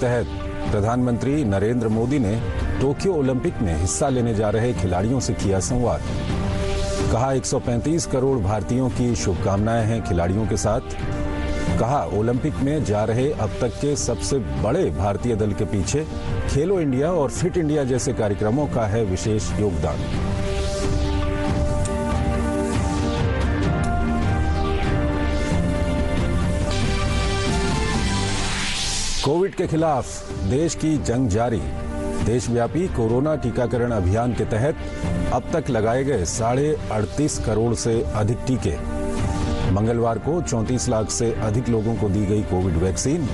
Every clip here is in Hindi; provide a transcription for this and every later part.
तहत प्रधानमंत्री नरेंद्र मोदी ने टोक्यो ओलंपिक में हिस्सा लेने जा रहे खिलाड़ियों से किया संवाद। कहा 135 करोड़ भारतीयों की शुभकामनाएं हैं खिलाड़ियों के साथ। कहा ओलंपिक में जा रहे अब तक के सबसे बड़े भारतीय दल के पीछे खेलो इंडिया और फिट इंडिया जैसे कार्यक्रमों का है विशेष योगदान। कोविड के खिलाफ देश की जंग जारी। देशव्यापी कोरोना टीकाकरण अभियान के तहत अब तक लगाए गए 38.5 करोड़ से अधिक टीके। मंगलवार को 34 लाख से अधिक लोगों को दी गई कोविड वैक्सीन।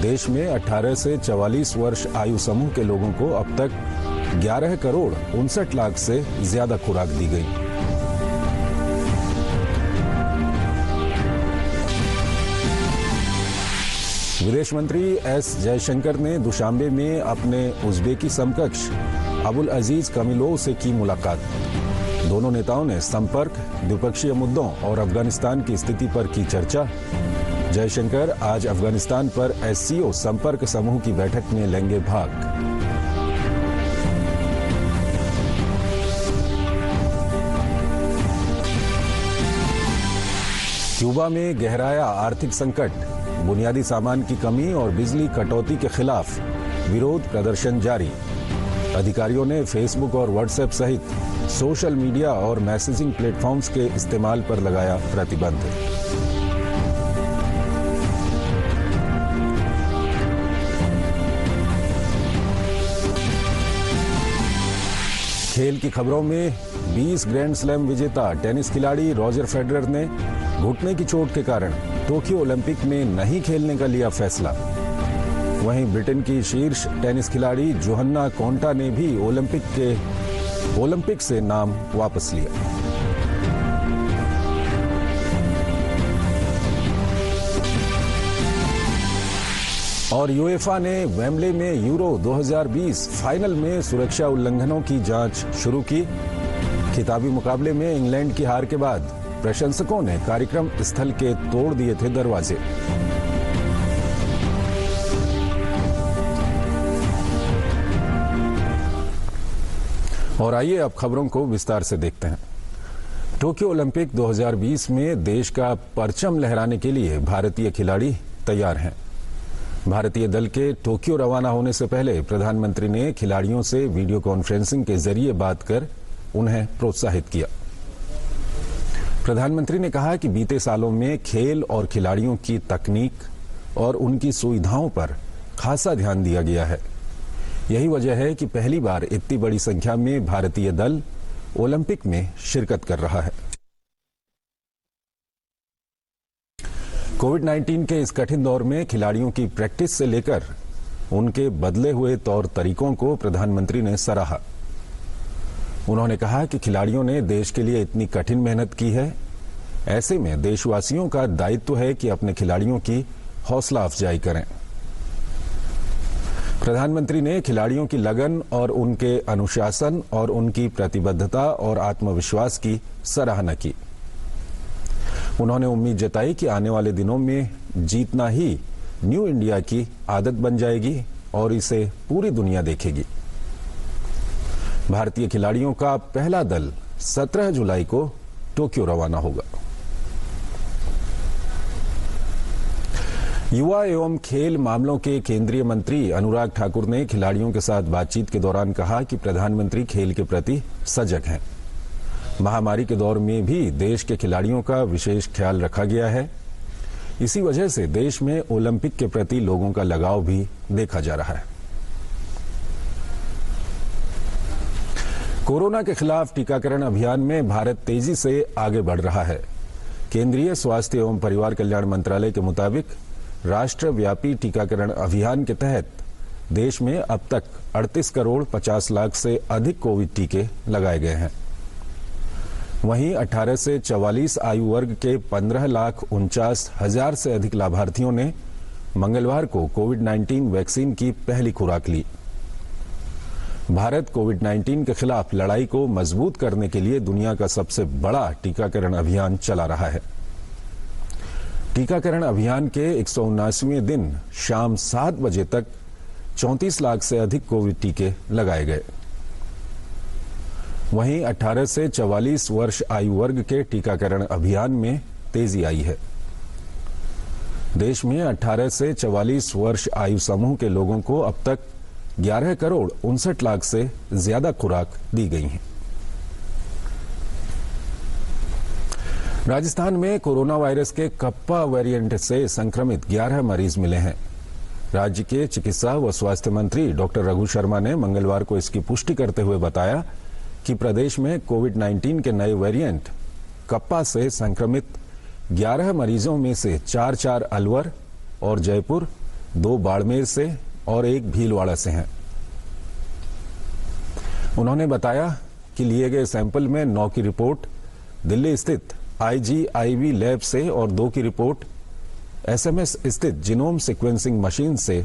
देश में 18 से 44 वर्ष आयु समूह के लोगों को अब तक 11 करोड़ 59 लाख से ज्यादा खुराक दी गई। विदेश मंत्री एस जयशंकर ने दुशांबे में अपने उज़्बेकी समकक्ष अबुल अजीज कामिलोव से की मुलाकात। दोनों नेताओं ने संपर्क, द्विपक्षीय मुद्दों और अफगानिस्तान की स्थिति पर की चर्चा। जयशंकर आज अफगानिस्तान पर एससीओ संपर्क समूह की बैठक में लेंगे भाग। क्यूबा में गहराया आर्थिक संकट। बुनियादी सामान की कमी और बिजली कटौती के खिलाफ विरोध प्रदर्शन जारी। अधिकारियों ने फेसबुक और व्हाट्सएप सहित सोशल मीडिया और मैसेजिंग प्लेटफॉर्म्स के इस्तेमाल पर लगाया प्रतिबंध। खेल की खबरों में 20 ग्रैंड स्लैम विजेता टेनिस खिलाड़ी रॉजर फेडरर ने घुटने की चोट के कारण टोक्यो ओलंपिक में नहीं खेलने का लिया फैसला। वहीं ब्रिटेन की शीर्ष टेनिस खिलाड़ी जोहन्ना कोंटा ने भी ओलंपिक से नाम वापस लिया। और यूएफा ने वेम्बले में यूरो 2020 फाइनल में सुरक्षा उल्लंघनों की जांच शुरू की। खिताबी मुकाबले में इंग्लैंड की हार के बाद प्रशंसकों ने कार्यक्रम स्थल के तोड़ दिए थे दरवाजे। और आइए अब खबरों को विस्तार से देखते हैं। टोक्यो ओलंपिक 2020 में देश का परचम लहराने के लिए भारतीय खिलाड़ी तैयार हैं। भारतीय दल के टोक्यो रवाना होने से पहले प्रधानमंत्री ने खिलाड़ियों से वीडियो कॉन्फ्रेंसिंग के जरिए बात कर उन्हें प्रोत्साहित किया। प्रधानमंत्री ने कहा कि बीते सालों में खेल और खिलाड़ियों की तकनीक और उनकी सुविधाओं पर खासा ध्यान दिया गया है। यही वजह है कि पहली बार इतनी बड़ी संख्या में भारतीय दल ओलंपिक में शिरकत कर रहा है। कोविड-19 के इस कठिन दौर में खिलाड़ियों की प्रैक्टिस से लेकर उनके बदले हुए तौर तरीकों को प्रधानमंत्री ने सराहा। उन्होंने कहा कि खिलाड़ियों ने देश के लिए इतनी कठिन मेहनत की है। ऐसे में देशवासियों का दायित्व है कि अपने खिलाड़ियों की हौसला अफजाई करें। प्रधानमंत्री ने खिलाड़ियों की लगन और उनके अनुशासन और उनकी प्रतिबद्धता और आत्मविश्वास की सराहना की। उन्होंने उम्मीद जताई कि आने वाले दिनों में जीतना ही न्यू इंडिया की आदत बन जाएगी और इसे पूरी दुनिया देखेगी। भारतीय खिलाड़ियों का पहला दल 17 जुलाई को टोक्यो रवाना होगा। युवा एवं खेल मामलों के केंद्रीय मंत्री अनुराग ठाकुर ने खिलाड़ियों के साथ बातचीत के दौरान कहा कि प्रधानमंत्री खेल के प्रति सजग हैं। महामारी के दौर में भी देश के खिलाड़ियों का विशेष ख्याल रखा गया है। इसी वजह से देश में ओलंपिक के प्रति लोगों का लगाव भी देखा जा रहा है। कोरोना के खिलाफ टीकाकरण अभियान में भारत तेजी से आगे बढ़ रहा है। केंद्रीय स्वास्थ्य एवं परिवार कल्याण मंत्रालय के मुताबिक राष्ट्रव्यापी टीकाकरण अभियान के तहत देश में अब तक 38 करोड़ 50 लाख से अधिक कोविड टीके लगाए गए हैं। वहीं 18 से 44 आयु वर्ग के 15,49,000 से अधिक लाभार्थियों ने मंगलवार को कोविड-19 वैक्सीन की पहली खुराक ली। भारत कोविड-19 के खिलाफ लड़ाई को मजबूत करने के लिए दुनिया का सबसे बड़ा टीकाकरण अभियान चला रहा है। टीकाकरण अभियान के 179वें दिन शाम 7 बजे तक 34 लाख से अधिक कोविड टीके लगाए गए। वहीं 18 से 44 वर्ष आयु वर्ग के टीकाकरण अभियान में तेजी आई है। देश में 18 से 44 वर्ष आयु समूह के लोगों को अब तक 11 करोड़ 59 लाख से ज्यादा खुराक दी गई हैं। राजस्थान में कोरोना वायरस के कप्पा वेरिएंट से संक्रमित 11 मरीज मिले हैं। राज्य के चिकित्सा व स्वास्थ्य मंत्री डॉक्टर रघु शर्मा ने मंगलवार को इसकी पुष्टि करते हुए बताया कि प्रदेश में कोविड-19 के नए वेरिएंट कप्पा से संक्रमित 11 मरीजों में से 4 अलवर और जयपुर, 2 बाड़मेर से और 1 भीलवाड़ा से हैं। उन्होंने बताया कि लिए गए सैंपल में 9 की रिपोर्ट दिल्ली स्थित IGIV लैब से और 2 की रिपोर्ट SMS स्थित जीनोम सीक्वेंसिंग मशीन से